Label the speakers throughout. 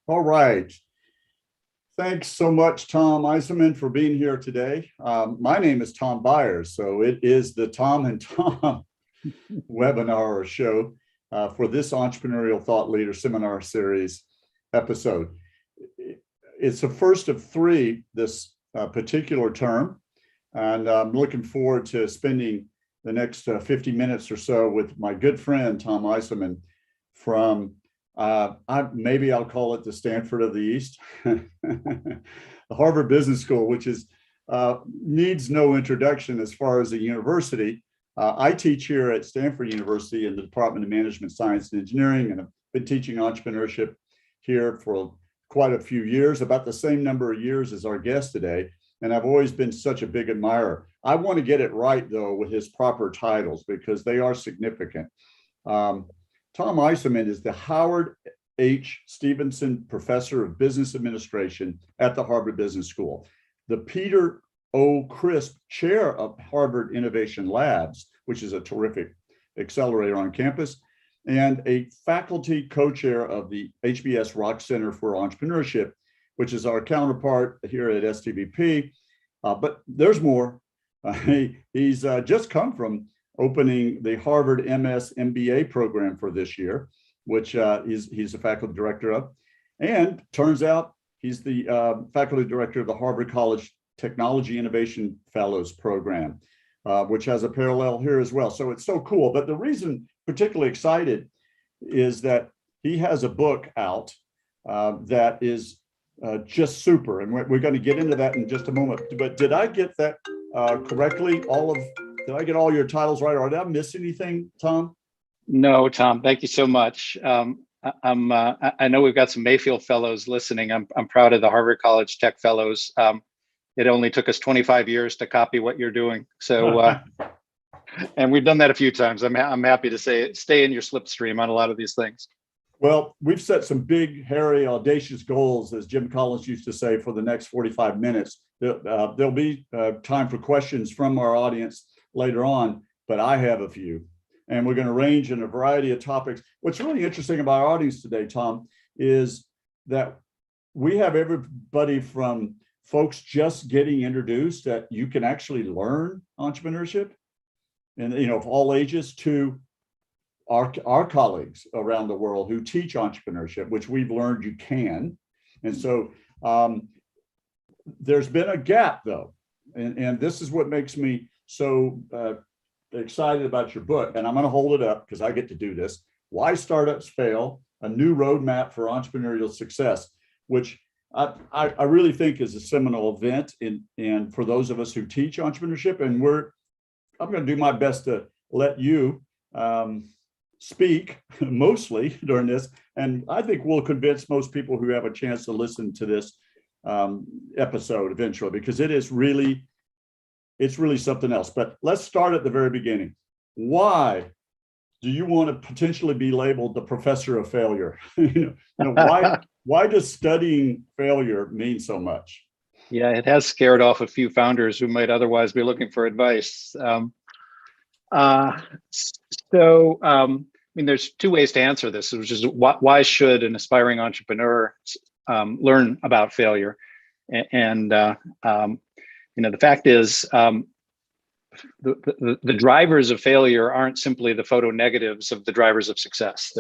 Speaker 1: All right. Thanks so much, Tom Eisenmann, for being here today. My name is Tom Byers, so it is the Tom and Tom webinar or show for this Entrepreneurial Thought Leader Seminar Series episode. It's the first of three this particular term, and I'm looking forward to spending the next 50 minutes or so with my good friend, Tom Eisenmann, from maybe I'll call it the Stanford of the East, the Harvard Business School, which is needs no introduction as far as a university. I teach here at Stanford University in the Department of Management, Science, and Engineering, and I've been teaching entrepreneurship here for quite a few years, about the same number of years as our guest today. And I've always been such a big admirer. I want to get it right, though, with his proper titles, because they are significant. Tom Eisenmann is the Howard H. Stevenson Professor of Business Administration at the Harvard Business School, the Peter O. Crisp Chair of Harvard Innovation Labs, which is a terrific accelerator on campus, and a faculty co-chair of the HBS Rock Center for Entrepreneurship, which is our counterpart here at STVP. But there's more. He's just come from opening the Harvard MS MBA program for this year, which he's a faculty director of. And turns out he's the faculty director of the Harvard College Technology Innovation Fellows program, which has a parallel here as well. So it's so cool. But the reason particularly excited is that he has a book out that is just super. And we're going to get into that in just a moment. But did I get that correctly? Did I get all your titles right? Or did I miss anything, Tom?
Speaker 2: No, Tom, thank you so much. I know we've got some Mayfield fellows listening. I'm proud of the Harvard College Tech Fellows. It only took us 25 years to copy what you're doing. So, and we've done that a few times. I'm happy to say it, stay in your slipstream on a lot of these things.
Speaker 1: Well, we've set some big, hairy, audacious goals, as Jim Collins used to say, for the next 45 minutes. There'll be time for questions from our audience later on, but I have a few. And we're going to range in a variety of topics. What's really interesting about our audience today, Tom, is that we have everybody from folks just getting introduced that you can actually learn entrepreneurship, and of all ages, to our colleagues around the world who teach entrepreneurship, which we've learned you can. And so there's been a gap, though, and this is what makes me so excited about your book. And I'm going to hold it up because I get to do this. Why Startups Fail: A New Roadmap for Entrepreneurial Success, which I really think is a seminal event and for those of us who teach entrepreneurship. And I'm going to do my best to let you speak mostly during this. And I think we'll convince most people who have a chance to listen to this episode eventually, because it's really something else. But let's start at the very beginning. Why do you want to potentially be labeled the professor of failure? Why does studying failure mean so much?
Speaker 2: Yeah, it has scared off a few founders who might otherwise be looking for advice. There's two ways to answer this, which is why should an aspiring entrepreneur learn about failure? And the fact is, the drivers of failure aren't simply the photo negatives of the drivers of success.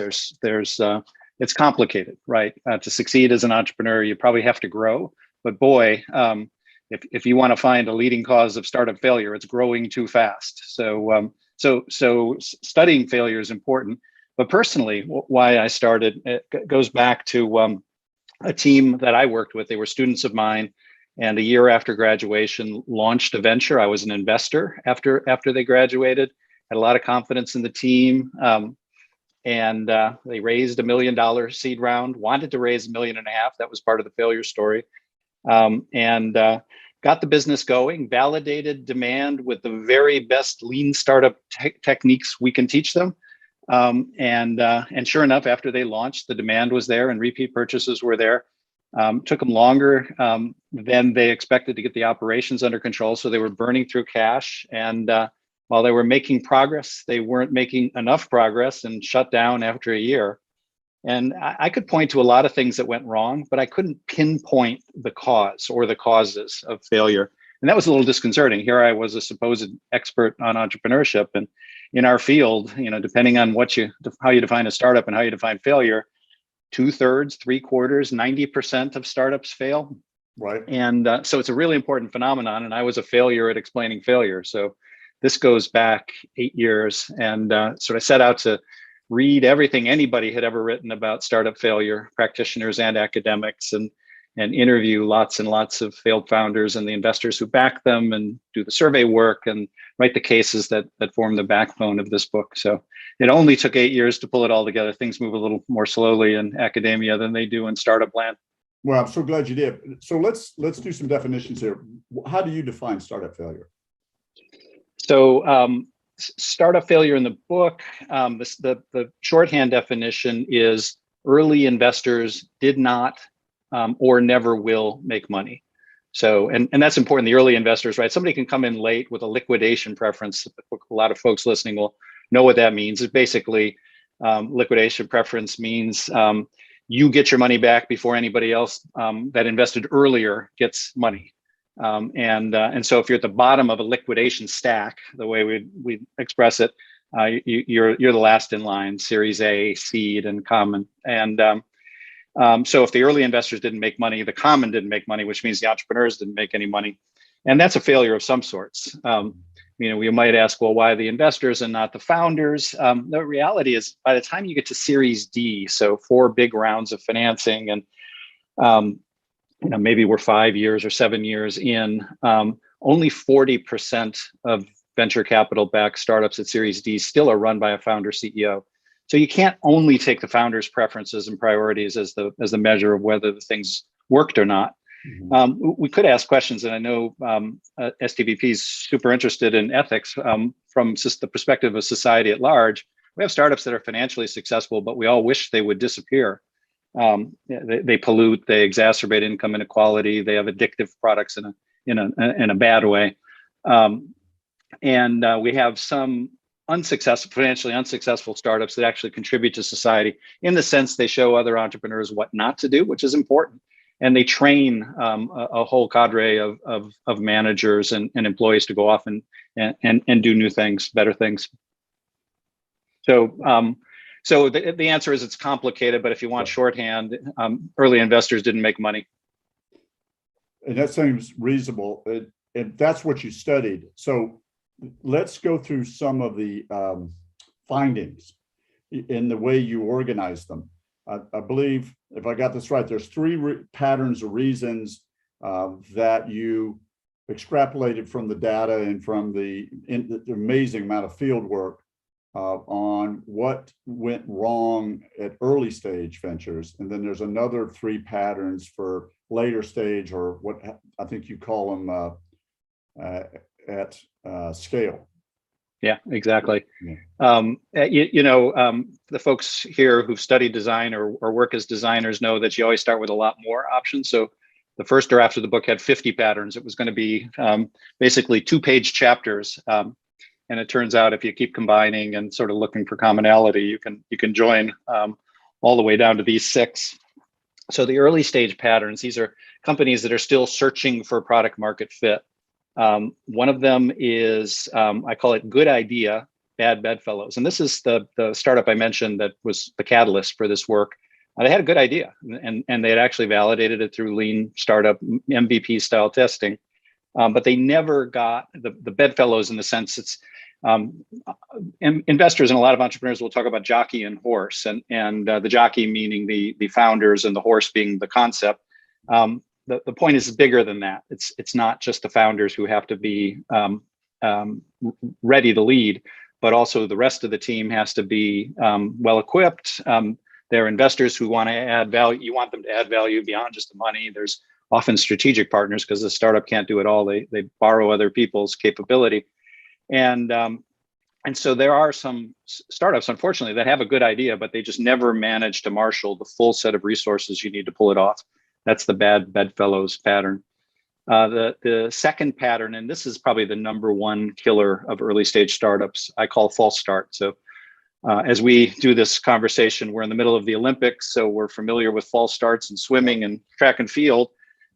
Speaker 2: It's complicated, right? To succeed as an entrepreneur, you probably have to grow. But boy, if you want to find a leading cause of startup failure, it's growing too fast. So studying failure is important. But personally, why I started, it goes back to a team that I worked with. They were students of mine. And a year after graduation, launched a venture. I was an investor after they graduated. Had a lot of confidence in the team, and they raised $1 million seed round. Wanted to raise $1.5 million. That was part of the failure story, and got the business going. Validated demand with the very best lean startup techniques we can teach them, and sure enough, after they launched, the demand was there and repeat purchases were there. Took them longer than they expected to get the operations under control. So they were burning through cash. And while they were making progress, they weren't making enough progress and shut down after a year. And I could point to a lot of things that went wrong, but I couldn't pinpoint the cause or the causes of failure. And that was a little disconcerting. Here I was, a supposed expert on entrepreneurship, and in our field, depending on how you define a startup and how you define failure, 2/3, 3/4, 90% of startups fail.
Speaker 1: Right.
Speaker 2: And so it's a really important phenomenon. And I was a failure at explaining failure. So this goes back 8 years. And so I set out to read everything anybody had ever written about startup failure, practitioners and academics, and interview lots and lots of failed founders and the investors who back them, and do the survey work and write the cases that form the backbone of this book. So it only took 8 years to pull it all together. Things move a little more slowly in academia than they do in startup land.
Speaker 1: Well, I'm so glad you did. So let's do some definitions here. How do you define startup failure?
Speaker 2: So startup failure in the book, the shorthand definition is early investors did not or never will make money. So, and that's important, the early investors, right? Somebody can come in late with a liquidation preference. A lot of folks listening will know what that means. It's basically liquidation preference means you get your money back before anybody else that invested earlier gets money. And so if you're at the bottom of a liquidation stack, the way we express it, you're the last in line, Series A, seed, and common. And so if the early investors didn't make money, the common didn't make money, which means the entrepreneurs didn't make any money. And that's a failure of some sorts. We might ask, well, why the investors and not the founders? The reality is, by the time you get to Series D, so 4 big rounds of financing, and maybe we're 5 years or 7 years in, only 40% of venture capital backed startups at Series D still are run by a founder CEO. So you can't only take the founder's preferences and priorities as the measure of whether the things worked or not. Mm-hmm. We could ask questions, and I know STVP is super interested in ethics from just the perspective of society at large. We have startups that are financially successful, but we all wish they would disappear. They pollute, they exacerbate income inequality, they have addictive products in a bad way, and we have some financially unsuccessful startups that actually contribute to society in the sense they show other entrepreneurs what not to do, which is important. And they train a whole cadre of managers and employees to go off and do new things, better things. So the answer is it's complicated, but if you want shorthand, early investors didn't make money.
Speaker 1: And that seems reasonable. And that's what you studied. So let's go through some of the findings in the way you organize them. I believe, if I got this right, there's 3 patterns or reasons that you extrapolated from the data and from the amazing amount of field work on what went wrong at early stage ventures. And then there's another 3 patterns for later stage, or what I think you call them at scale.
Speaker 2: Yeah, exactly. Yeah. The folks here who've studied design or work as designers know that you always start with a lot more options. So the first draft of the book had 50 patterns. It was going to be basically 2-page chapters. And it turns out if you keep combining and sort of looking for commonality, you can join all the way down to these 6. So the early stage patterns, these are companies that are still searching for product market fit. One of them is, I call it good idea, bad bedfellows. And this is the startup I mentioned that was the catalyst for this work. They had a good idea, and they had actually validated it through lean startup MVP style testing. But they never got the bedfellows in the sense it's investors and a lot of entrepreneurs will talk about jockey and horse, and the jockey meaning the founders and the horse being the concept. The point is bigger than that. It's not just the founders who have to be ready to lead, but also the rest of the team has to be well equipped. There are investors who want to add value. You want them to add value beyond just the money. There's often strategic partners because the startup can't do it all. They borrow other people's capability, and so there are some startups, unfortunately, that have a good idea, but they just never manage to marshal the full set of resources you need to pull it off. That's the bad bedfellows pattern. The second pattern, and this is probably the #1 killer of early stage startups, I call false start. So As we do this conversation, we're in the middle of the Olympics, so we're familiar with false starts in swimming and track and field.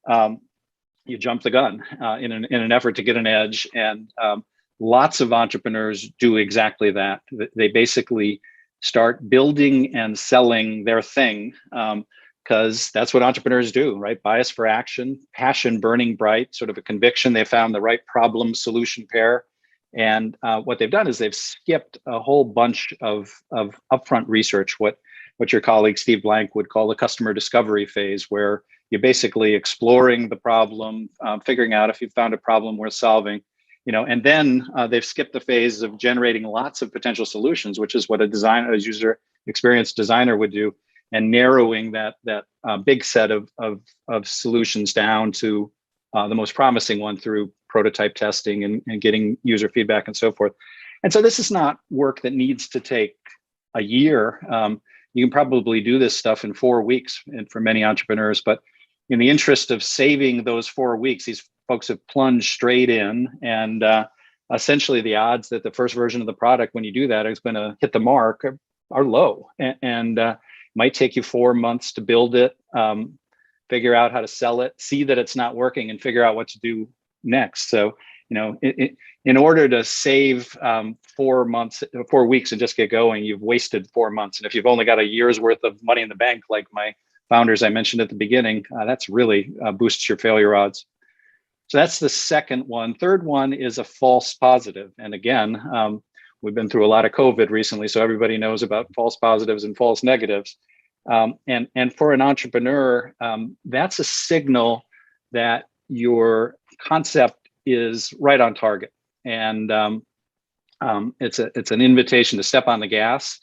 Speaker 2: You jump the gun in an effort to get an edge, and lots of entrepreneurs do exactly that. They basically start building and selling their thing, because that's what entrepreneurs do, right? Bias for action, passion burning bright, sort of a conviction they found the right problem solution pair. And what they've done is they've skipped a whole bunch of upfront research, what your colleague Steve Blank would call the customer discovery phase, where you're basically exploring the problem, figuring out if you found a problem worth solving, and then they've skipped the phase of generating lots of potential solutions, which is what a user experience designer would do, and narrowing that big set of solutions down to the most promising one through prototype testing and getting user feedback and so forth. And so this is not work that needs to take a year. You can probably do this stuff in 4 weeks, and for many entrepreneurs, but in the interest of saving those 4 weeks, these folks have plunged straight in, and essentially the odds that the first version of the product, when you do that, is going to hit the mark are low, and might take you 4 months to build it, figure out how to sell it, see that it's not working, and figure out what to do next. So, in order to save 4 weeks and just get going, you've wasted 4 months. And if you've only got a year's worth of money in the bank, like my founders I mentioned at the beginning, that's really boosts your failure odds. So that's the second one. Third one is a false positive. And again, we've been through a lot of COVID recently, so everybody knows about false positives and false negatives. And for an entrepreneur, that's a signal that your concept is right on target. And it's an invitation to step on the gas.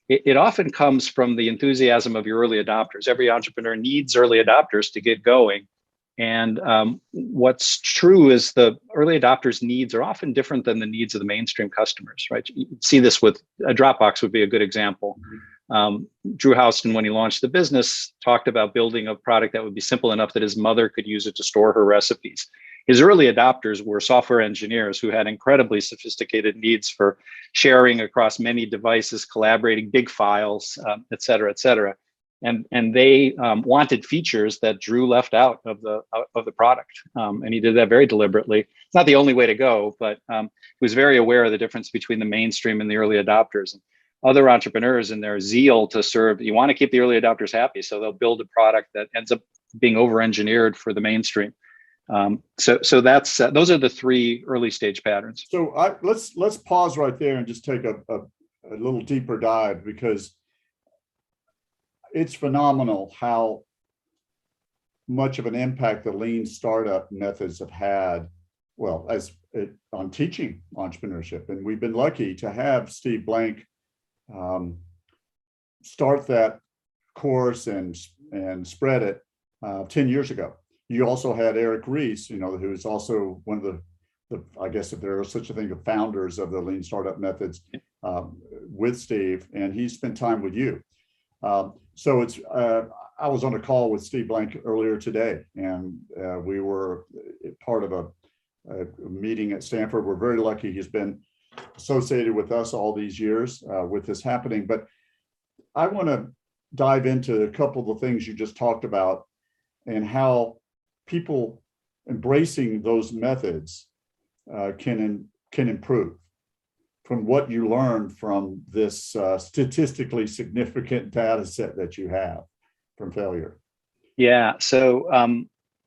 Speaker 2: It often comes from the enthusiasm of your early adopters. Every entrepreneur needs early adopters to get going. And what's true is the early adopters' needs are often different than the needs of the mainstream customers, right? You see this with Dropbox would be a good example. Drew Houston, when he launched the business, talked about building a product that would be simple enough that his mother could use it to store her recipes. His early adopters were software engineers who had incredibly sophisticated needs for sharing across many devices, collaborating big files, et cetera, et cetera. And they wanted features that Drew left out of the product, and he did that very deliberately. It's not the only way to go, but he was very aware of the difference between the mainstream and the early adopters. And other entrepreneurs, in their zeal to serve, you want to keep the early adopters happy, so they'll build a product that ends up being over-engineered for the mainstream. So that's those are the three early stage patterns.
Speaker 1: So let's pause right there and just take a little deeper dive, because it's phenomenal how much of an impact the lean startup methods have had, on teaching entrepreneurship. And we've been lucky to have Steve Blank start that course and spread it 10 years ago. You also had Eric Ries, who's also one of the I guess, if there is such a thing, the founders of the lean startup methods with Steve, and he spent time with you. So it's I was on a call with Steve Blank earlier today, and we were part of a meeting at Stanford. We're very lucky he's been associated with us all these years with this happening. But I want to dive into a couple of the things you just talked about and how people embracing those methods can improve from what you learned from this statistically significant data set that you have from failure.
Speaker 2: Yeah. So,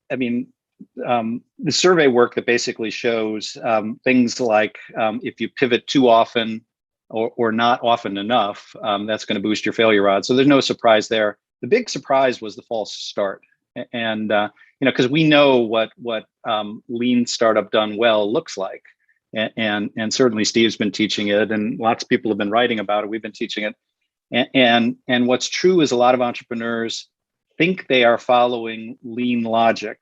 Speaker 2: the survey work that basically shows things like if you pivot too often or not often enough, that's going to boost your failure odds. So there's no surprise there. The big surprise was the false start. And, because we know what lean startup done well looks like. And certainly Steve's been teaching it, and lots of people have been writing about it. We've been teaching it. And what's true is a lot of entrepreneurs think they are following lean logic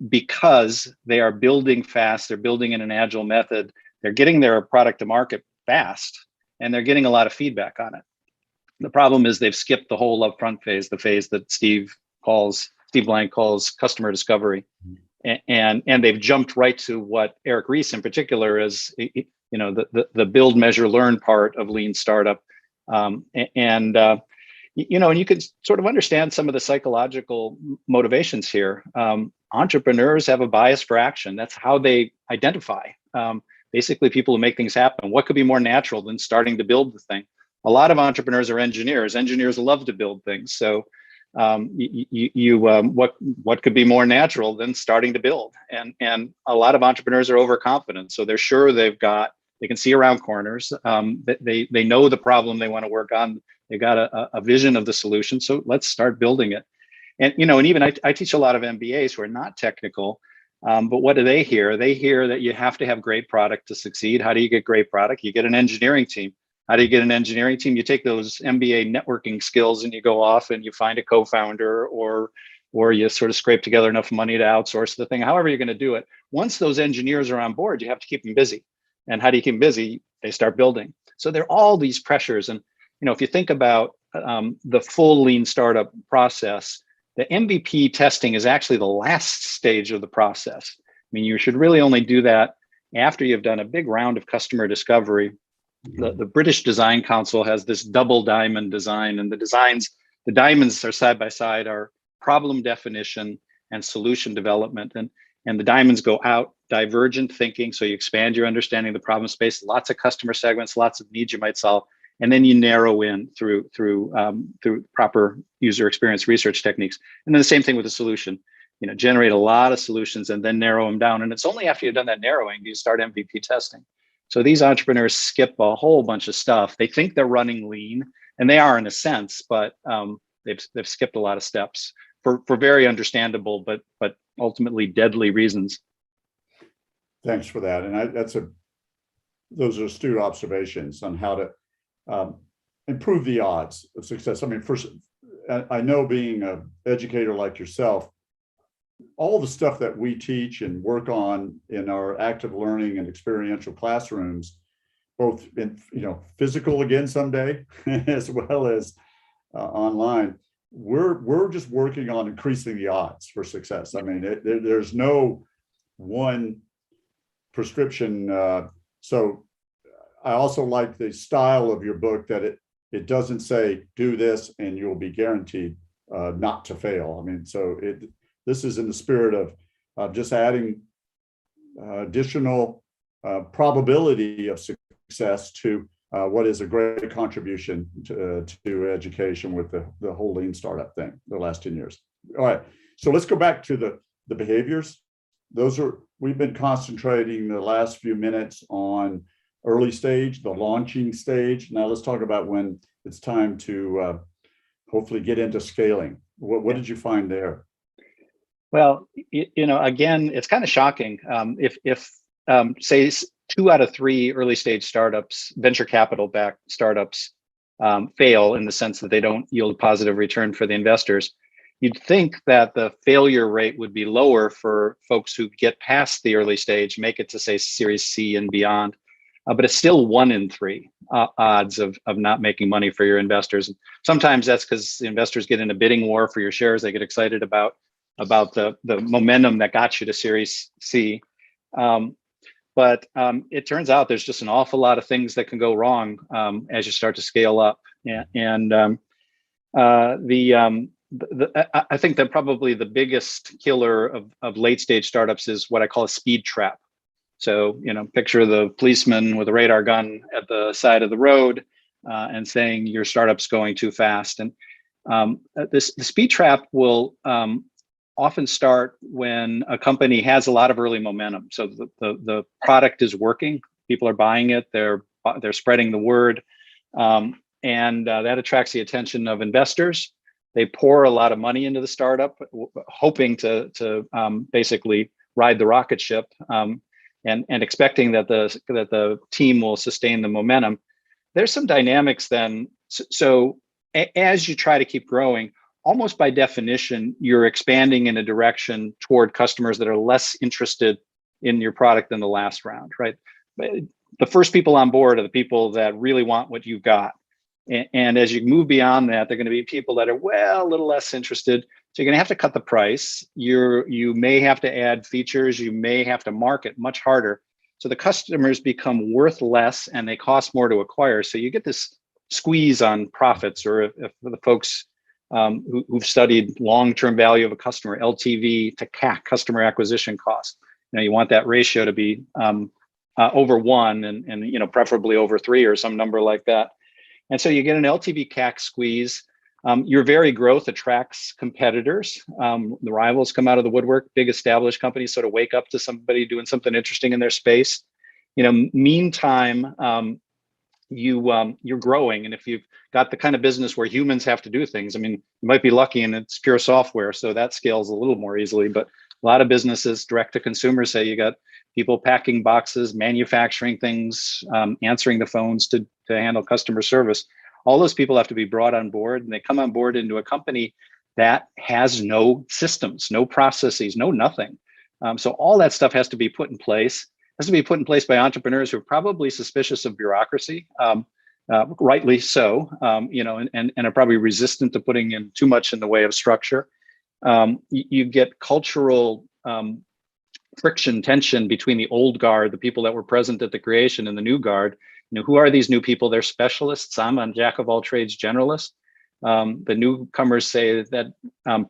Speaker 2: because they are building fast. They're building in an agile method. They're getting their product to market fast, and they're getting a lot of feedback on it. The problem is they've skipped the whole upfront phase, the phase that Steve Blank calls customer discovery. And they've jumped right to what Eric Ries in particular is the build, measure, learn part of lean startup. And you can sort of understand some of the psychological motivations here. Entrepreneurs have a bias for action. That's how they identify. Basically, people who make things happen. What could be more natural than starting to build the thing? A lot of entrepreneurs are engineers. Engineers love to build things. So what could be more natural than starting to build? And a lot of entrepreneurs are overconfident. So they're sure they can see around corners. They know the problem they want to work on. They got a vision of the solution. So let's start building it. And even I teach a lot of MBAs who are not technical. But what do they hear? They hear that you have to have great product to succeed. How do you get great product? You get an engineering team. How do you get an engineering team? You take those MBA networking skills and you go off and you find a co-founder, or you sort of scrape together enough money to outsource the thing. However you're going to do it. Once those engineers are on board, you have to keep them busy. And how do you keep them busy? They start building. So there are all these pressures. And if you think about the full lean startup process, the MVP testing is actually the last stage of the process. I mean, you should really only do that after you've done a big round of customer discovery. The British Design Council has this double diamond design, and the diamonds are side by side, are problem definition and solution development. And the diamonds go out, divergent thinking. So you expand your understanding of the problem space, lots of customer segments, lots of needs you might solve. And then you narrow in through proper user experience research techniques. And then the same thing with the solution. Generate a lot of solutions and then narrow them down. And it's only after you've done that narrowing do you start MVP testing. So these entrepreneurs skip a whole bunch of stuff. They think they're running lean, and they are in a sense, but they've skipped a lot of steps for very understandable but ultimately deadly reasons.
Speaker 1: Thanks for that. And those are astute observations on how to improve the odds of success. I mean, first, I know being an educator like yourself, all the stuff that we teach and work on in our active learning and experiential classrooms, both in physical again someday, as well as online, we're just working on increasing the odds for success. I mean, there's no one prescription. So I also like the style of your book that it doesn't say do this and you'll be guaranteed not to fail. I mean, so this is in the spirit of just adding additional probability of success to what is a great contribution to education with the whole lean startup thing the last 10 years. All right, so let's go back to the behaviors. We've been concentrating the last few minutes on early stage, the launching stage. Now let's talk about when it's time to hopefully get into scaling. What did you find there?
Speaker 2: Well, again, it's kind of shocking. If say 2 out of 3 early stage startups, venture capital backed startups, fail in the sense that they don't yield positive return for the investors, you'd think that the failure rate would be lower for folks who get past the early stage, make it to say Series C and beyond. But it's still 1 in 3 odds of not making money for your investors. Sometimes that's because the investors get in a bidding war for your shares. They get excited about the momentum that got you to Series C. But it turns out there's just an awful lot of things that can go wrong as you start to scale up. And I think that probably the biggest killer of late stage startups is what I call a speed trap. So, picture the policeman with a radar gun at the side of the road and saying your startup's going too fast. And the speed trap will often start when a company has a lot of early momentum. So the product is working, people are buying it, they're spreading the word, and that attracts the attention of investors. They pour a lot of money into the startup, hoping to basically ride the rocket ship. And expecting that the team will sustain the momentum. There's some dynamics then. So as you try to keep growing, almost by definition, you're expanding in a direction toward customers that are less interested in your product than the last round, right? The first people on board are the people that really want what you've got. And as you move beyond that, they're going to be people that are, a little less interested. So you're going to have to cut the price. You may have to add features. You may have to market much harder. So the customers become worth less and they cost more to acquire. So you get this squeeze on profits, or if the folks who've studied long-term value of a customer, LTV to CAC, customer acquisition cost. You want that ratio to be over 1 and preferably over 3 or some number like that. And so you get an LTV CAC squeeze. Your very growth attracts competitors. The rivals come out of the woodwork. Big established companies sort of wake up to somebody doing something interesting in their space. Meantime, you're growing, and if you've got the kind of business where humans have to do things, you might be lucky and it's pure software, so that scales a little more easily. But a lot of businesses, direct to consumer, say you got people packing boxes, manufacturing things, answering the phones to handle customer service. All those people have to be brought on board, and they come on board into a company that has no systems, no processes, no nothing. So all that stuff has to be put in place. Has to be put in place by entrepreneurs who are probably suspicious of bureaucracy, rightly so, and are probably resistant to putting in too much in the way of structure. You get cultural friction, tension between the old guard, the people that were present at the creation, and the new guard. Who are these new people? They're specialists. I'm a jack of all trades generalist. The newcomers say that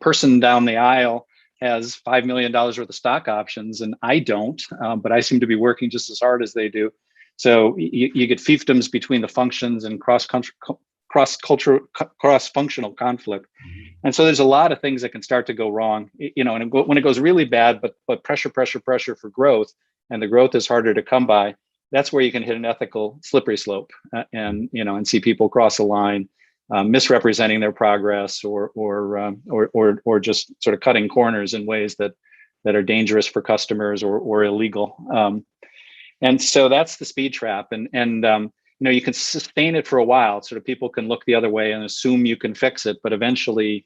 Speaker 2: person down the aisle has $5 million worth of stock options, and I don't, but I seem to be working just as hard as they do. So you get fiefdoms between the functions and cross-functional conflict. And so there's a lot of things that can start to go wrong, and when it goes really bad, but pressure for growth, and the growth is harder to come by, that's where you can hit an ethical slippery slope and see people cross a line, misrepresenting their progress or just sort of cutting corners in ways that are dangerous for customers or illegal. And so that's the speed trap. And you can sustain it for a while. Sort of people can look the other way and assume you can fix it, but eventually,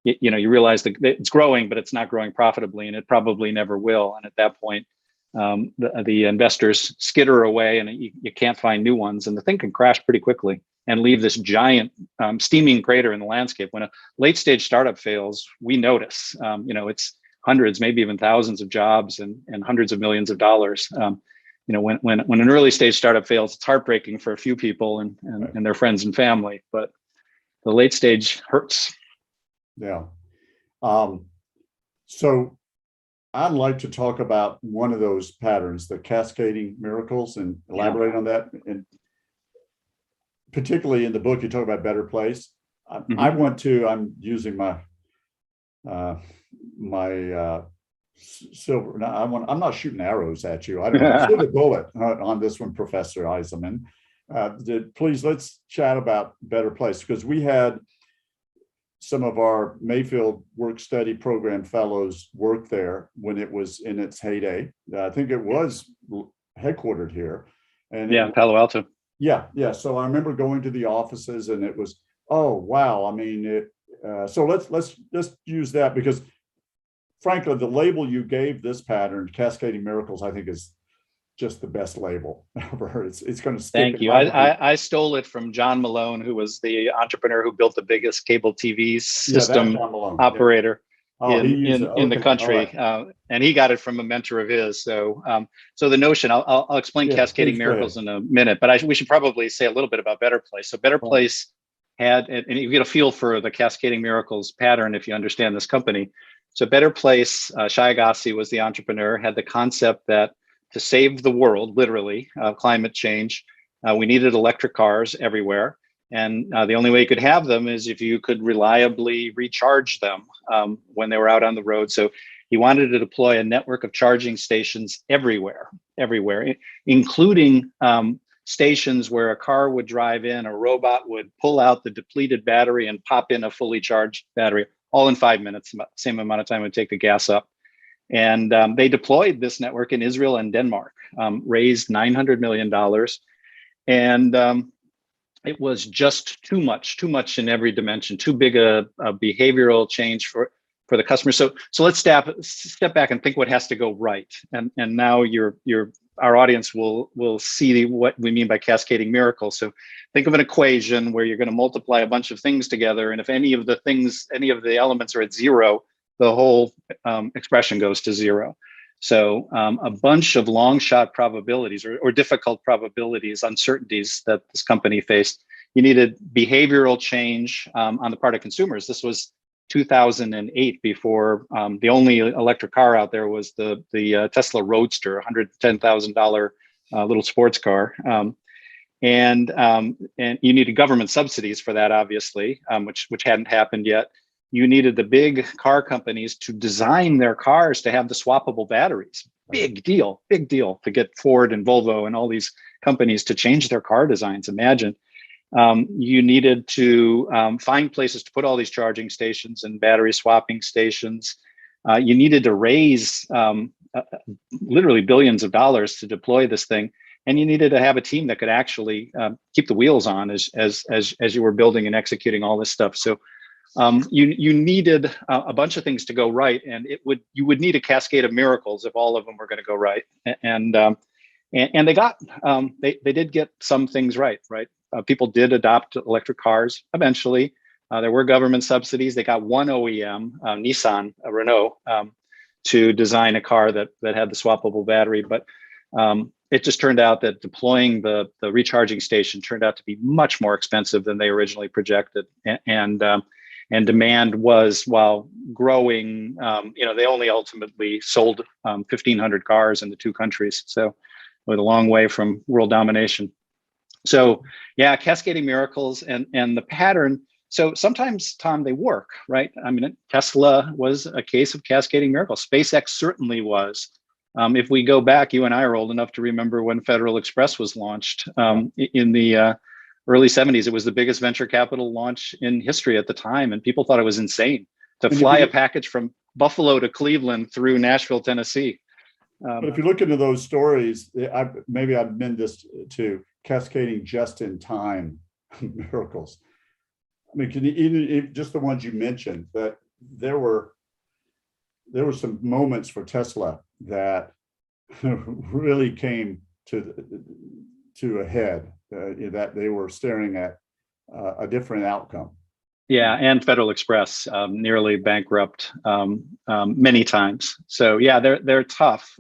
Speaker 2: you realize that it's growing, but it's not growing profitably, and it probably never will. And at that point, the investors skitter away, and you can't find new ones, and the thing can crash pretty quickly and leave this giant steaming crater in the landscape. When a late stage startup fails, we notice. It's hundreds, maybe even thousands of jobs and hundreds of millions of dollars. When an early stage startup fails, it's heartbreaking for a few people and their friends and family, but the late stage hurts.
Speaker 1: Yeah. So I'd like to talk about one of those patterns, the cascading miracles, and elaborate on that. And particularly in the book, you talk about Better Place. I'm using my silver. I'm not shooting arrows at you. I don't know. Shoot a bullet on this one, Professor Eisenmann. Please, let's chat about Better Place, because we had some of our Mayfield work study program fellows work there when it was in its heyday. I think it was headquartered here. And
Speaker 2: Palo Alto.
Speaker 1: Yeah. So I remember going to the offices, and it was, oh wow. So let's just use that, because frankly, the label you gave this pattern, Cascading Miracles, I think is just the best label ever. It's going to stick.
Speaker 2: Thank you. I stole it from John Malone, who was the entrepreneur who built the biggest cable TV system operator in the country, and he got it from a mentor of his. So the notion, I'll explain Cascading Miracles in a minute, but we should probably say a little bit about Better Place. So Better Place had, and you get a feel for the Cascading Miracles pattern if you understand this company. So Better Place, Shai Agassi was the entrepreneur, had the concept that to save the world, literally, climate change, we needed electric cars everywhere. And the only way you could have them is if you could reliably recharge them when they were out on the road. So he wanted to deploy a network of charging stations everywhere, including stations where a car would drive in, a robot would pull out the depleted battery and pop in a fully charged battery, all in 5 minutes, about the same amount of time it would take to gas up. And they deployed this network in Israel and Denmark, raised $900 million. And it was just too much in every dimension, too big a behavioral change for the customer. So let's step back and think what has to go right. And now our audience will see what we mean by cascading miracles. So think of an equation where you're going to multiply a bunch of things together. And if any of the elements are at zero, the whole expression goes to zero. So a bunch of long shot probabilities or difficult probabilities, uncertainties that this company faced. You needed behavioral change on the part of consumers. This was 2008, before the only electric car out there was the Tesla Roadster, $110,000 little sports car. And you needed government subsidies for that, obviously, which hadn't happened yet. You needed the big car companies to design their cars to have the swappable batteries. Big deal to get Ford and Volvo and all these companies to change their car designs. Imagine. You needed to find places to put all these charging stations and battery swapping stations. You needed to raise literally billions of dollars to deploy this thing. And you needed to have a team that could actually keep the wheels on as you were building and executing all this stuff. So you needed a bunch of things to go right, and you would need a cascade of miracles if all of them were going to go right. And they did get some things right. People did adopt electric cars eventually. There were government subsidies. They got one OEM, Nissan, Renault, to design a car that had the swappable battery, but it just turned out that deploying the recharging station turned out to be much more expensive than they originally projected, and demand was, while growing, they only ultimately sold 1,500 cars in the two countries, so we're a long way from world domination. So yeah, cascading miracles and the pattern. So sometimes, Tom, they work, right? I mean, Tesla was a case of cascading miracles. SpaceX certainly was. If we go back, you and I are old enough to remember when Federal Express was launched in the early 70s. It was the biggest venture capital launch in history at the time, and people thought it was insane to fly a package from Buffalo to Cleveland through Nashville, Tennessee.
Speaker 1: But if you look into those stories, maybe I've been this to cascading just-in-time miracles. I mean, even just the ones you mentioned, that there were some moments for Tesla that really came to a head, that they were staring at a different outcome.
Speaker 2: Yeah, and Federal Express nearly bankrupt many times. So yeah, they're tough.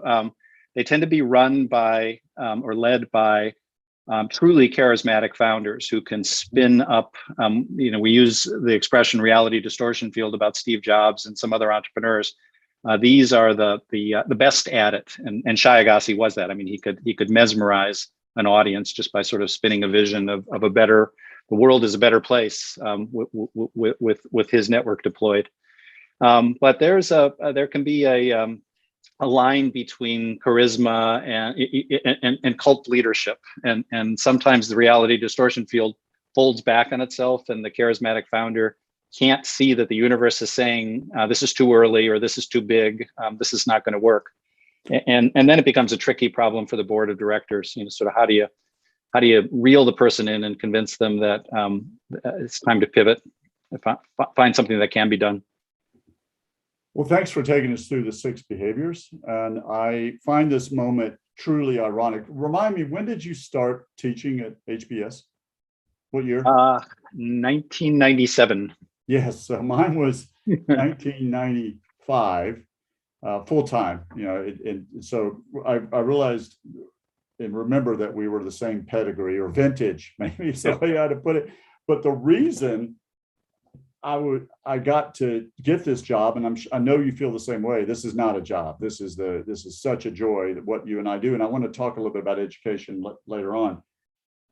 Speaker 2: They tend to be run by or led by truly charismatic founders who can spin up. We use the expression reality distortion field about Steve Jobs and some other entrepreneurs. These are the best at it, and Shai Agassi was that. I mean, he could mesmerize an audience just by sort of spinning a vision of the world is a better place with his network deployed. But there can be a line between charisma and cult leadership, and sometimes the reality distortion field folds back on itself, and the charismatic founder can't see that the universe is saying this is too early or this is too big, this is not going to work, and then it becomes a tricky problem for the board of directors. Sort of how do you reel the person in and convince them that it's time to pivot, find something that can be done.
Speaker 1: Well, thanks for taking us through the 6 behaviors. And I find this moment truly ironic. Remind me, when did you start teaching at HBS? What year?
Speaker 2: 1997.
Speaker 1: Yes, so mine was 1995, full-time, and so I realized and remember that we were the same pedigree or vintage, maybe is the way I had to put it. But the reason I got to get this job, and I know you feel the same way. This is not a job. This is such a joy that what you and I do. And I want to talk a little bit about education later on.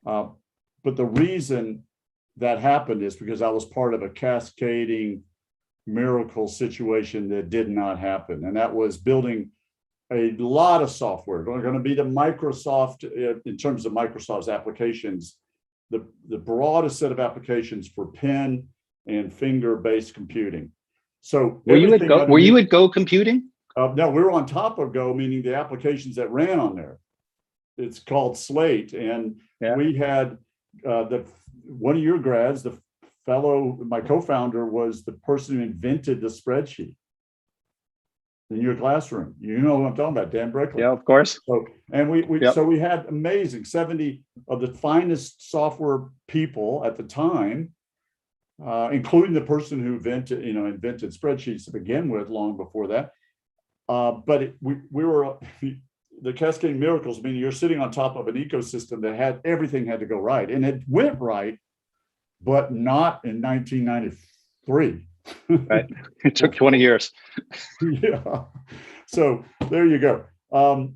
Speaker 1: But the reason that happened is because I was part of a cascading miracle situation that did not happen, and that was building a lot of software. We're going to be the Microsoft, in terms of Microsoft's applications, the broadest set of applications for pen and finger-based computing. So
Speaker 2: were you at Go Computing?
Speaker 1: No, we were on top of Go, meaning the applications that ran on there. It's called Slate, and we had one of your grads, my co-founder, was the person who invented the spreadsheet in your classroom. You know what I'm talking about, Dan Brickley.
Speaker 2: Yeah, of course.
Speaker 1: So, and so we had amazing 70 of the finest software people at the time, including the person who invented spreadsheets to begin with long before that. we were the Cascading Miracles, meaning you're sitting on top of an ecosystem that had everything had to go right, and it went right, but not in 1993.
Speaker 2: Right. It took 20 years.
Speaker 1: Yeah. So there you go.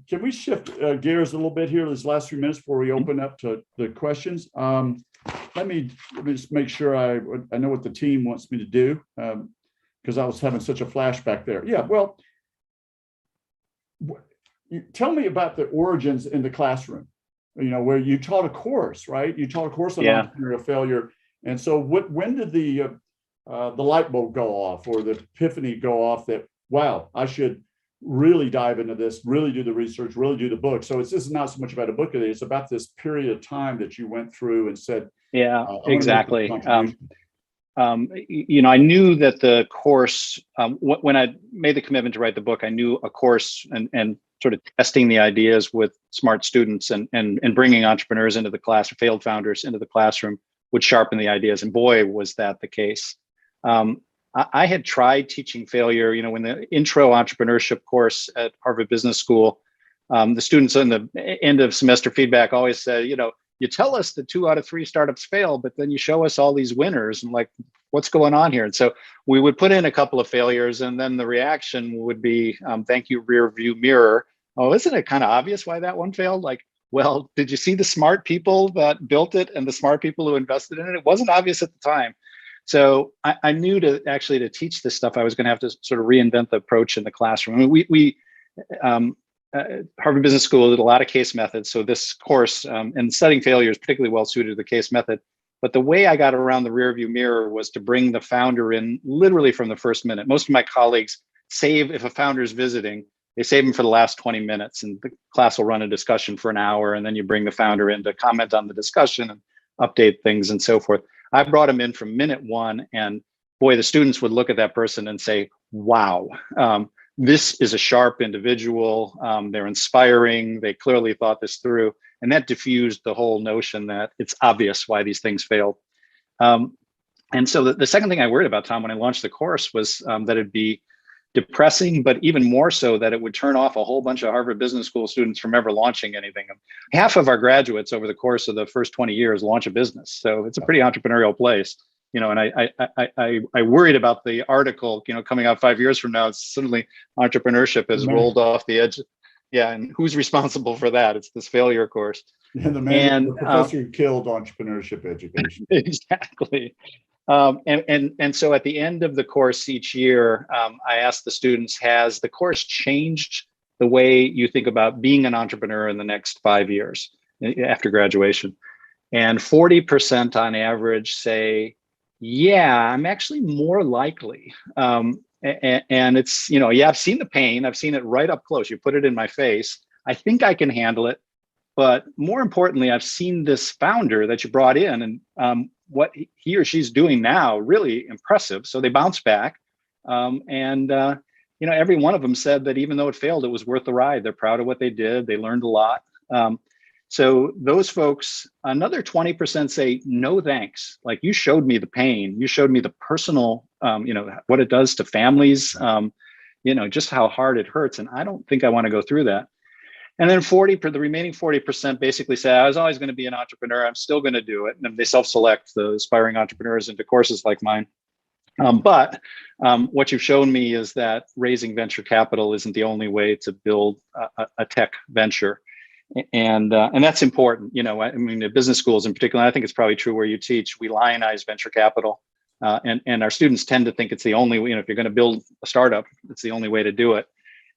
Speaker 1: Can we shift gears a little bit here these last few minutes before we open up to the questions? Let me just make sure I know what the team wants me to do, because I was having such a flashback there. Yeah, well, tell me about the origins in the classroom, where you taught a course, right? You taught a course on entrepreneurial failure. And so when did the light bulb go off, or the epiphany go off that, wow, I should really dive into this, really do the research, really do the book? So this is not so much about a book, it's about this period of time that you went through and said,
Speaker 2: yeah, exactly. I knew that the course, when I made the commitment to write the book, I knew a course and sort of testing the ideas with smart students and bringing entrepreneurs into the class, or failed founders into the classroom, would sharpen the ideas. And boy, was that the case. I had tried teaching failure, when the intro entrepreneurship course at Harvard Business School, the students in the end of semester feedback always said, you tell us that 2 out of 3 startups fail, but then you show us all these winners, and like, what's going on here? And so we would put in a couple of failures, and then the reaction would be, thank you, rear view mirror. Oh, isn't it kind of obvious why that one failed? Like, well, did you see the smart people that built it and the smart people who invested in it? It wasn't obvious at the time. So I knew to teach this stuff, I was going to have to sort of reinvent the approach in the classroom. I mean, Harvard Business School did a lot of case methods. So this course and studying failure is particularly well suited to the case method. But the way I got around the rear view mirror was to bring the founder in literally from the first minute. Most of my colleagues if a founder is visiting, they save them for the last 20 minutes, and the class will run a discussion for an hour, and then you bring the founder in to comment on the discussion and update things and so forth. I brought them in from minute one, and boy, the students would look at that person and say, wow, this is a sharp individual. They're inspiring. They clearly thought this through. And that diffused the whole notion that it's obvious why these things failed. And so the second thing I worried about, Tom, when I launched the course was that it'd be depressing, but even more so that it would turn off a whole bunch of Harvard Business School students from ever launching anything. Half of our graduates over the course of the first 20 years launch a business. So it's a pretty entrepreneurial place. And I worried about the article, coming out 5 years from now. It's suddenly entrepreneurship has rolled off the edge. Yeah, and who's responsible for that? It's this failure course.
Speaker 1: And the professor who killed entrepreneurship education.
Speaker 2: Exactly. And so at the end of the course each year, I asked the students, has the course changed the way you think about being an entrepreneur in the next 5 years after graduation? And 40% on average say, yeah, I'm actually more likely. And it's, I've seen the pain. I've seen it right up close. You put it in my face. I think I can handle it. But more importantly, I've seen this founder that you brought in, and what he or she's doing now, really impressive. So they bounce back. Every one of them said that even though it failed, it was worth the ride. They're proud of what they did. They learned a lot. So those folks, another 20% say, no, thanks. Like, you showed me the pain. You showed me the personal, what it does to families, just how hard it hurts. And I don't think I want to go through that. And then the remaining 40% basically say, I was always going to be an entrepreneur. I'm still going to do it. And they self-select the aspiring entrepreneurs into courses like mine. But what you've shown me is that raising venture capital isn't the only way to build a tech venture. And that's important. The business schools in particular, I think it's probably true where you teach, we lionize venture capital. And our students tend to think it's the only way, if you're going to build a startup, it's the only way to do it.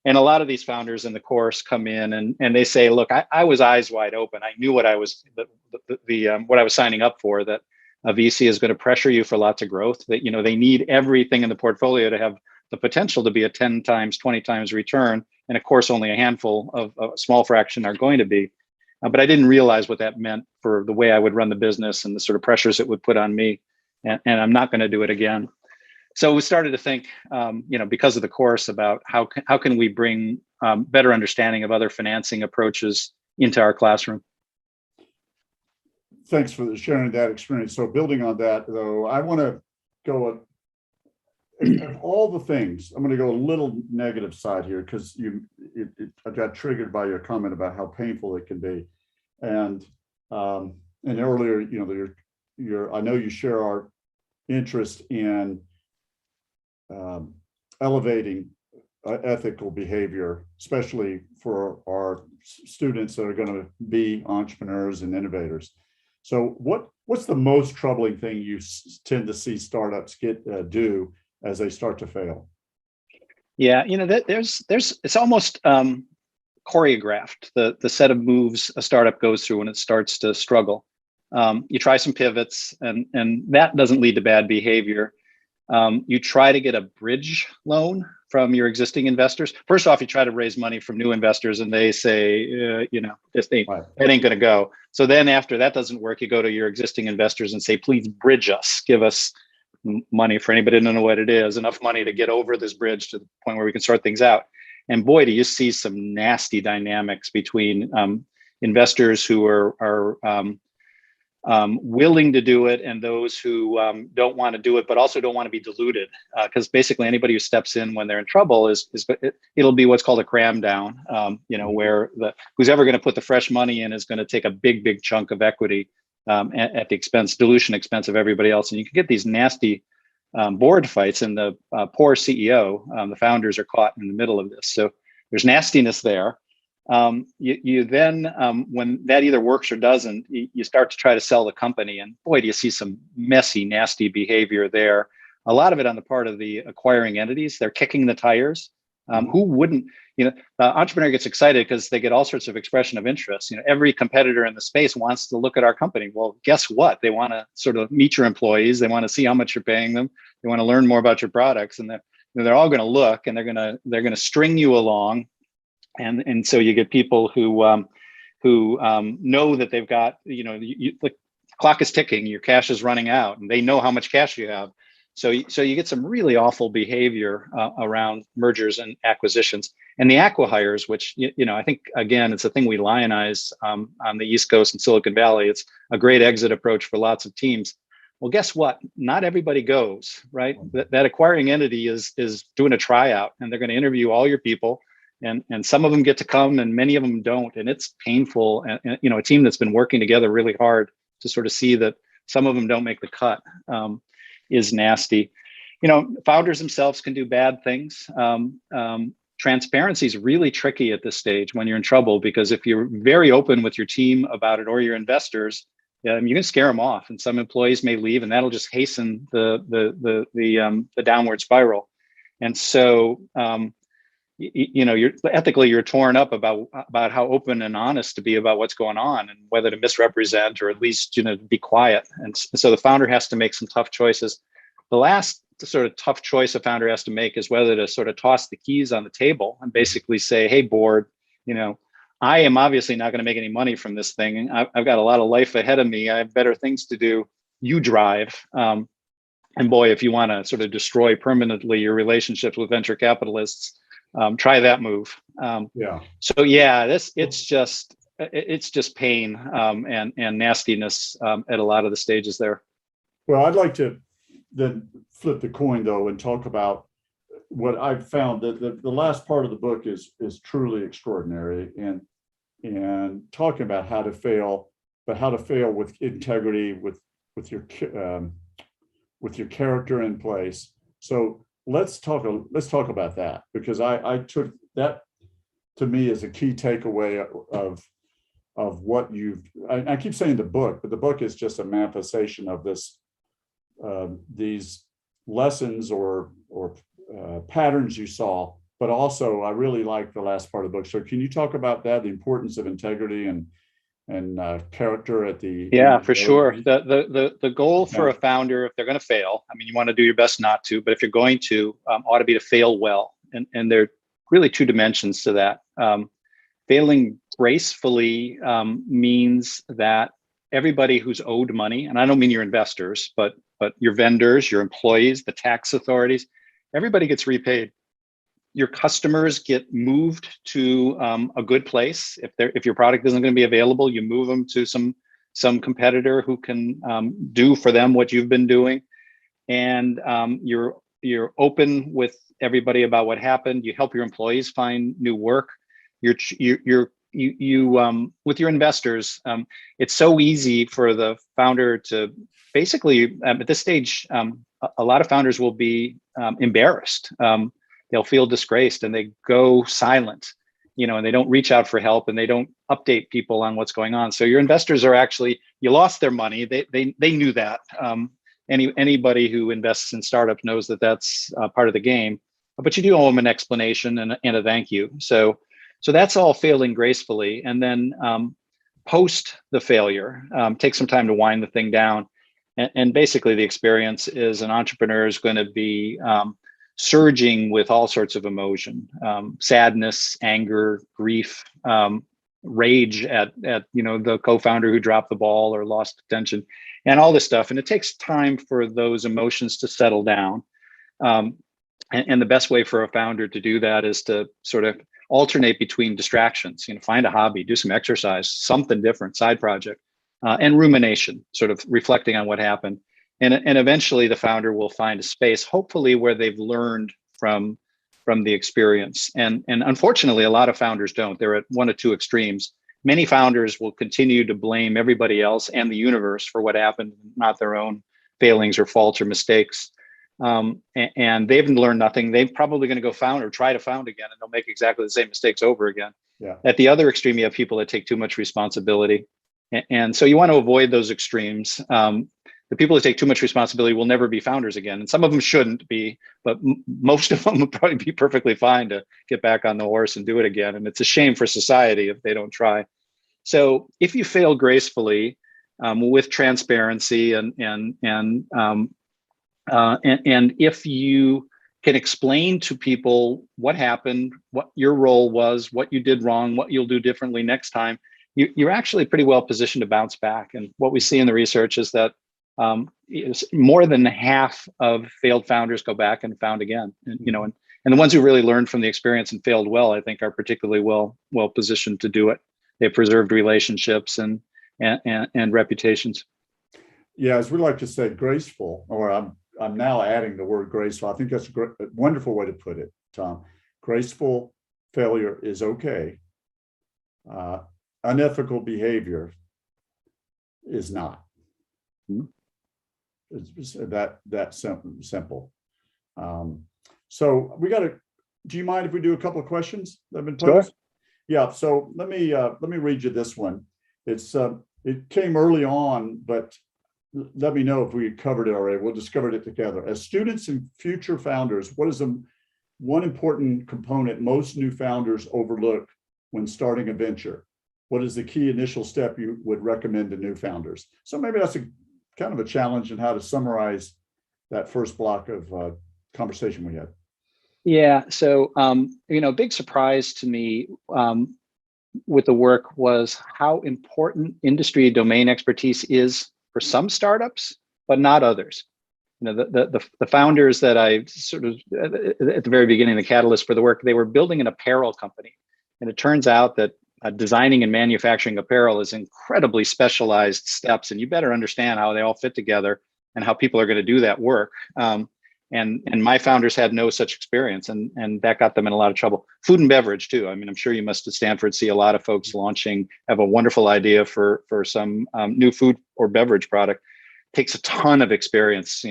Speaker 2: And a lot of these founders in the course come in and they say, look, I was eyes wide open. I knew what I was what I was signing up for, that a VC is going to pressure you for lots of growth, that, they need everything in the portfolio to have the potential to be a 10 times, 20 times return. And of course, only a handful of a small fraction are going to be. But I didn't realize what that meant for the way I would run the business and the sort of pressures it would put on me. And I'm not going to do it again. So we started to think, because of the course, about how can we bring better understanding of other financing approaches into our classroom.
Speaker 1: Thanks for sharing that experience. So building on that, though, I want to go of all the things, I'm going to go a little negative side here because I got triggered by your comment about how painful it can be, and earlier, I know you share our interest in elevating ethical behavior, especially for our students that are going to be entrepreneurs and innovators. So what's the most troubling thing you tend to see startups do as they start to fail?
Speaker 2: Yeah, it's almost choreographed, the set of moves a startup goes through when it starts to struggle. You try some pivots, and that doesn't lead to bad behavior. You try to get a bridge loan from your existing investors. First off, you try to raise money from new investors, and they say, that ain't going to go. So then after that doesn't work, you go to your existing investors and say, please bridge us, give us money. For anybody who doesn't know what it is, enough money to get over this bridge to the point where we can sort things out. And boy, do you see some nasty dynamics between investors who are willing to do it and those who don't want to do it, but also don't want to be diluted. Because basically anybody who steps in when they're in trouble it'll be what's called a cram down, where who's ever going to put the fresh money in is going to take a big chunk of equity at the dilution expense of everybody else. And you can get these nasty board fights, and the poor CEO, the founders are caught in the middle of this. So there's nastiness there. You then, when that either works or doesn't, you start to try to sell the company, and boy, do you see some messy, nasty behavior there. A lot of it on the part of the acquiring entities. They're kicking the tires. Who wouldn't? The entrepreneur gets excited because they get all sorts of expression of interest. Every competitor in the space wants to look at our company. Well, guess what? They want to sort of meet your employees. They want to see how much you're paying them. They want to learn more about your products, and they're all going to look, and they're going to string you along. And so you get people who know that they've got, the clock is ticking, your cash is running out, and they know how much cash you have. So you get some really awful behavior around mergers and acquisitions, and the acqui-hires, which I think again it's a thing we lionize on the East Coast and Silicon Valley. It's a great exit approach for lots of teams. Well, guess what? Not everybody goes, right? That acquiring entity is doing a tryout, and they're going to interview all your people. And some of them get to come and many of them don't. And it's painful. And a team that's been working together really hard to sort of see that some of them don't make the cut is nasty. Founders themselves can do bad things. Transparency is really tricky at this stage when you're in trouble, because if you're very open with your team about it or your investors, you can scare them off, and some employees may leave, and that'll just hasten the downward spiral. And so, you're torn up about how open and honest to be about what's going on, and whether to misrepresent or at least be quiet. And so the founder has to make some tough choices. The last sort of tough choice a founder has to make is whether to sort of toss the keys on the table and basically say, hey, board, I am obviously not going to make any money from this thing. I've got a lot of life ahead of me. I have better things to do. You drive. And boy, if you want to sort of destroy permanently your relationships with venture capitalists, try that move. So yeah, it's just pain and nastiness at a lot of the stages there.
Speaker 1: Well, I'd like to then flip the coin though and talk about what I've found that the last part of the book is truly extraordinary, and talking about how to fail, but how to fail with integrity, with your character in place. So let's talk about that, because I took that to me as a key takeaway of what I keep saying the book, but the book is just a manifestation of these lessons or patterns you saw. But also, I really like the last part of the book. So can you talk about that, the importance of integrity and character at the
Speaker 2: for sure. The goal for a founder, if they're going to fail, you want to do your best not to, but if you're going to, ought to be to fail well. And there are really two dimensions to that. Failing gracefully means that everybody who's owed money, and I don't mean your investors, but your vendors, your employees, the tax authorities, everybody gets repaid. Your customers get moved to a good place. If your product isn't going to be available, you move them to some competitor who can do for them what you've been doing. And your you're open with everybody about what happened. You help your employees find new work. With your investors, it's so easy for the founder to basically, at this stage, a lot of founders will be embarrassed. They'll feel disgraced and they go silent, and they don't reach out for help and they don't update people on what's going on. So your investors are actually, you lost their money. They knew that. Anybody who invests in startups knows that that's part of the game, but you do owe them an explanation and a thank you. So that's all failing gracefully. And then post the failure, take some time to wind the thing down. And basically the experience is an entrepreneur is going to be surging with all sorts of emotion, sadness, anger, grief, rage at the co-founder who dropped the ball or lost attention, and all this stuff. And it takes time for those emotions to settle down. And the best way for a founder to do that is to sort of alternate between distractions, find a hobby, do some exercise, something different, side project, and rumination, sort of reflecting on what happened. And eventually the founder will find a space, hopefully where they've learned from the experience. And unfortunately, a lot of founders don't. They're at one of two extremes. Many founders will continue to blame everybody else and the universe for what happened, not their own failings or faults or mistakes. And they've learned nothing. They're probably going to go found or try to found again, and they'll make exactly the same mistakes over again.
Speaker 1: Yeah.
Speaker 2: At the other extreme, you have people that take too much responsibility. And so you want to avoid those extremes. The people who take too much responsibility will never be founders again. And some of them shouldn't be, but most of them would probably be perfectly fine to get back on the horse and do it again. And it's a shame for society if they don't try. So if you fail gracefully, with transparency and if you can explain to people what happened, what your role was, what you did wrong, what you'll do differently next time, you're actually pretty well positioned to bounce back. And what we see in the research is that more than half of failed founders go back and found again. And the ones who really learned from the experience and failed well, I think, are particularly well positioned to do it. They've preserved relationships and reputations.
Speaker 1: Yeah, as we like to say, graceful, or I'm now adding the word graceful. I think that's a wonderful way to put it, Tom. Graceful failure is okay. Unethical behavior is not.
Speaker 2: Mm-hmm.
Speaker 1: It's that simple. So we got to. Do you mind if we do a couple of questions that have been posed?
Speaker 2: Sure.
Speaker 1: Yeah. So let me read you this one. It came early on, but let me know if we covered it already. We'll discover it together. As students and future founders, what is one important component most new founders overlook when starting a venture? What is the key initial step you would recommend to new founders? So maybe that's a kind of a challenge in how to summarize that first block of conversation we had.
Speaker 2: Yeah. So, big surprise to me with the work was how important industry domain expertise is for some startups, but not others. The founders that I sort of at the very beginning, the catalyst for the work, they were building an apparel company, and it turns out that designing and manufacturing apparel is incredibly specialized steps, and you better understand how they all fit together and how people are going to do that work. And my founders had no such experience, and that got them in a lot of trouble. Food and beverage too. I mean, I'm sure you must at Stanford see a lot of folks have a wonderful idea for some new food or beverage product. Takes a ton of experience.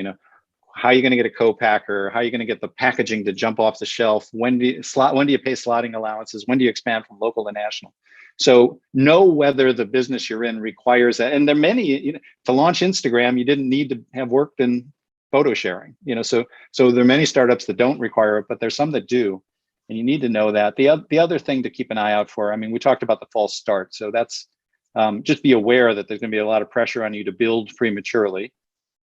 Speaker 2: How are you going to get a co-packer? How are you going to get the packaging to jump off the shelf? When do you pay slotting allowances? When do you expand from local to national? So know whether the business you're in requires that. And there are many, to launch Instagram, you didn't need to have worked in photo sharing, so there are many startups that don't require it, but there's some that do. And you need to know that. The other thing to keep an eye out for, I mean, we talked about the false start. So that's just be aware that there's going to be a lot of pressure on you to build prematurely.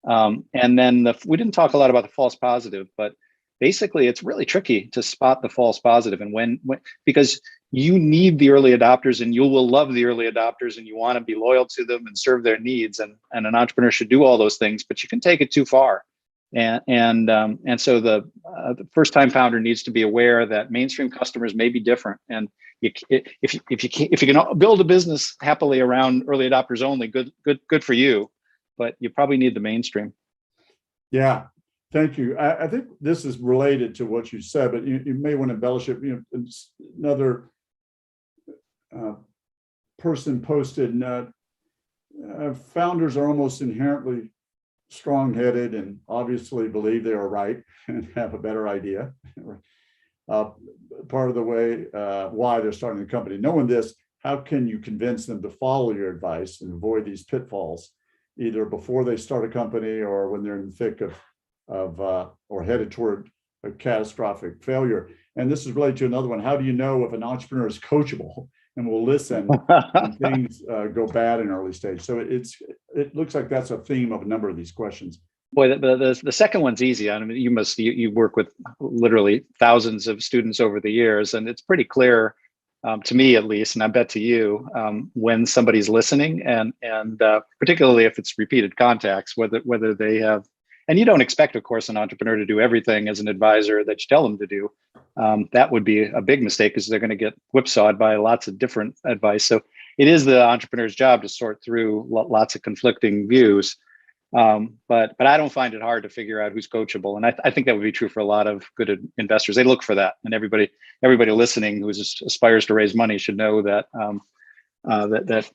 Speaker 2: And then we didn't talk a lot about the false positive, but basically it's really tricky to spot the false positive. And when because you need the early adopters and you will love the early adopters and you want to be loyal to them and serve their needs. And an entrepreneur should do all those things, but you can take it too far. And so the first time founder needs to be aware that mainstream customers may be different. And if you can build a business happily around early adopters only, good for you. But you probably need the mainstream.
Speaker 1: Yeah. Thank you. I think this is related to what you said, but you may want to embellish it. Another person posted, founders are almost inherently strong-headed and obviously believe they are right and have a better idea. Part of the way why they're starting the company. Knowing this, how can you convince them to follow your advice and avoid these pitfalls, either before they start a company or when they're in the thick of or headed toward a catastrophic failure? And this is related to another one. How do you know if an entrepreneur is coachable and will listen when things go bad in early stage? So it looks like that's a theme of a number of these questions.
Speaker 2: Boy, the second one's easy. I mean, you work with literally thousands of students over the years, and it's pretty clear to me, at least, and I bet to you, when somebody's listening, and particularly if it's repeated contacts, whether they have. And you don't expect, of course, an entrepreneur to do everything as an advisor that you tell them to do. That would be a big mistake because they're going to get whipsawed by lots of different advice. So it is the entrepreneur's job to sort through lots of conflicting views. But I don't find it hard to figure out who's coachable. And I think that would be true for a lot of good investors. They look for that. And everybody listening who aspires to raise money should know that that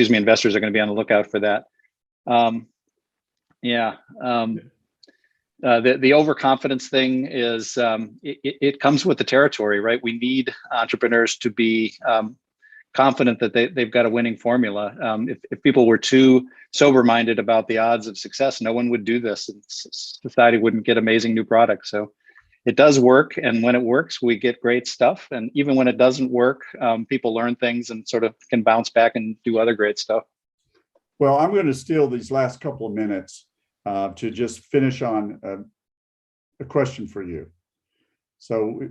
Speaker 2: investors are going to be on the lookout for that. The overconfidence thing is it comes with the territory, right? We need entrepreneurs to be confident that they've got a winning formula. If people were too sober-minded about the odds of success, no one would do this, and society wouldn't get amazing new products. So it does work, and when it works, we get great stuff. And even when it doesn't work, people learn things and sort of can bounce back and do other great stuff.
Speaker 1: Well, I'm going to steal these last couple of minutes to just finish on a question for you. So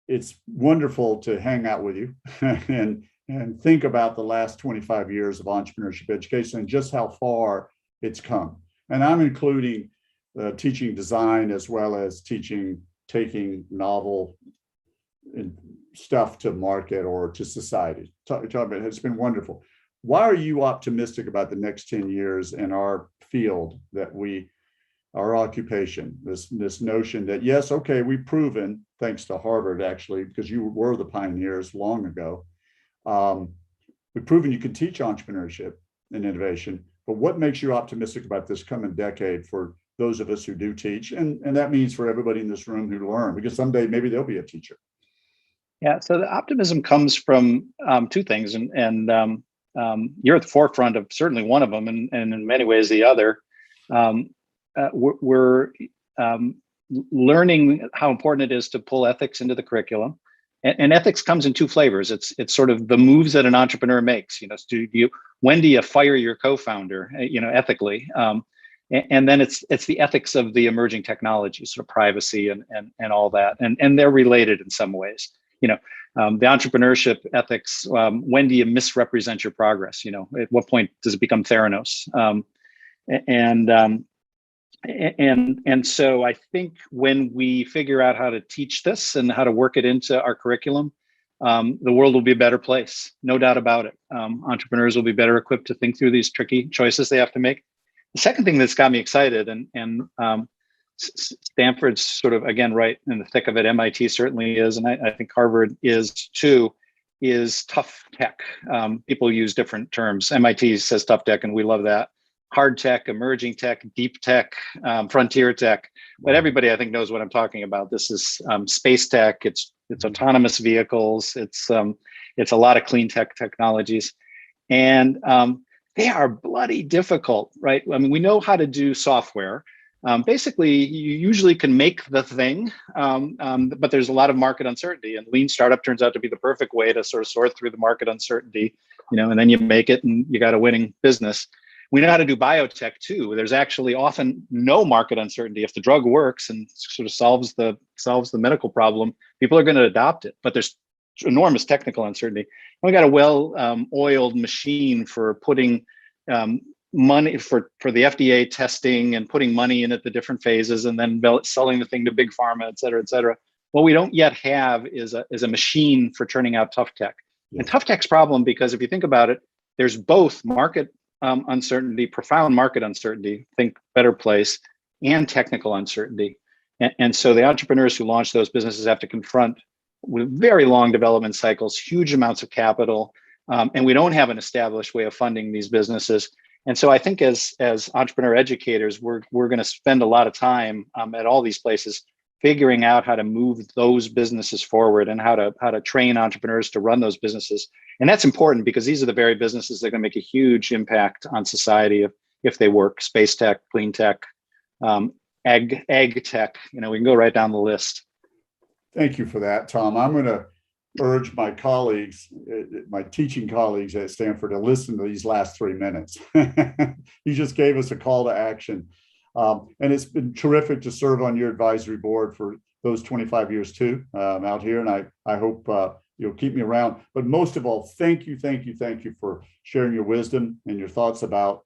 Speaker 1: it's wonderful to hang out with you and think about the last 25 years of entrepreneurship education and just how far it's come. And I'm including teaching design as well as taking novel stuff to market or to society. It's been wonderful. Why are you optimistic about the next 10 years in our field, our occupation, this notion that, yes, okay, we've proven, thanks to Harvard, actually, because you were the pioneers long ago, we've proven you can teach entrepreneurship and innovation, but what makes you optimistic about this coming decade for those of us who do teach? And that means for everybody in this room who learn, because someday maybe they'll be a teacher.
Speaker 2: Yeah, so the optimism comes from two things, and you're at the forefront of certainly one of them, and in many ways the other. We're learning how important it is to pull ethics into the curriculum, and ethics comes in two flavors. It's sort of the moves that an entrepreneur makes. When do you fire your co-founder? Ethically, and then it's the ethics of the emerging technologies, sort of privacy and all that, and they're related in some ways. The entrepreneurship ethics, when do you misrepresent your progress? At what point does it become Theranos? And so I think when we figure out how to teach this and how to work it into our curriculum, the world will be a better place, no doubt about it. Entrepreneurs will be better equipped to think through these tricky choices they have to make. The second thing that's got me excited, and Stanford's sort of, again, right in the thick of it, MIT certainly is, and I think Harvard is too, is tough tech. People use different terms. MIT says tough tech, and we love that. Hard tech, emerging tech, deep tech, frontier tech. But everybody, I think, knows what I'm talking about. This is space tech. It's autonomous vehicles. It's a lot of clean tech technologies, and they are bloody difficult, right? I mean, we know how to do software. Basically, you usually can make the thing, but there's a lot of market uncertainty, and lean startup turns out to be the perfect way to sort of sort through the market uncertainty, and then you make it and you got a winning business. We know how to do biotech too. There's actually often no market uncertainty. If the drug works and sort of solves the medical problem, people are going to adopt it, but there's enormous technical uncertainty. We got a well-oiled machine for putting money for the FDA testing and putting money in at the different phases and then selling the thing to big pharma, et cetera, et cetera. What we don't yet have is a machine for turning out tough tech. And tough tech's problem, because if you think about it, there's both market uncertainty, profound market uncertainty, think Better Place, and technical uncertainty. And so the entrepreneurs who launch those businesses have to confront with very long development cycles, huge amounts of capital, and we don't have an established way of funding these businesses. And so I think as entrepreneur educators, we're going to spend a lot of time at all these places figuring out how to move those businesses forward and how to train entrepreneurs to run those businesses. And that's important because these are the very businesses that are going to make a huge impact on society if they work. Space tech, clean tech, ag tech, we can go right down the list.
Speaker 1: Thank you for that, Tom. I'm going to urge my colleagues, my teaching colleagues at Stanford, to listen to these last 3 minutes. You just gave us a call to action. And it's been terrific to serve on your advisory board for those 25 years too, out here. And I hope you'll keep me around. But most of all, thank you for sharing your wisdom and your thoughts about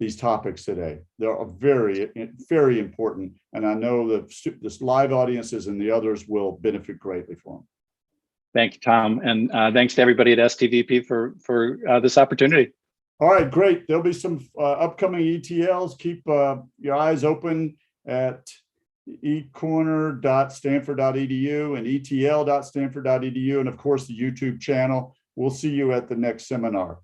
Speaker 1: these topics today. They are very, very important. And I know that this live audiences and the others will benefit greatly from them.
Speaker 2: Thank you, Tom. And thanks to everybody at STVP for this opportunity.
Speaker 1: All right, great. There'll be some upcoming ETLs. Keep your eyes open at ecorner.stanford.edu and etl.stanford.edu, and of course the YouTube channel. We'll see you at the next seminar.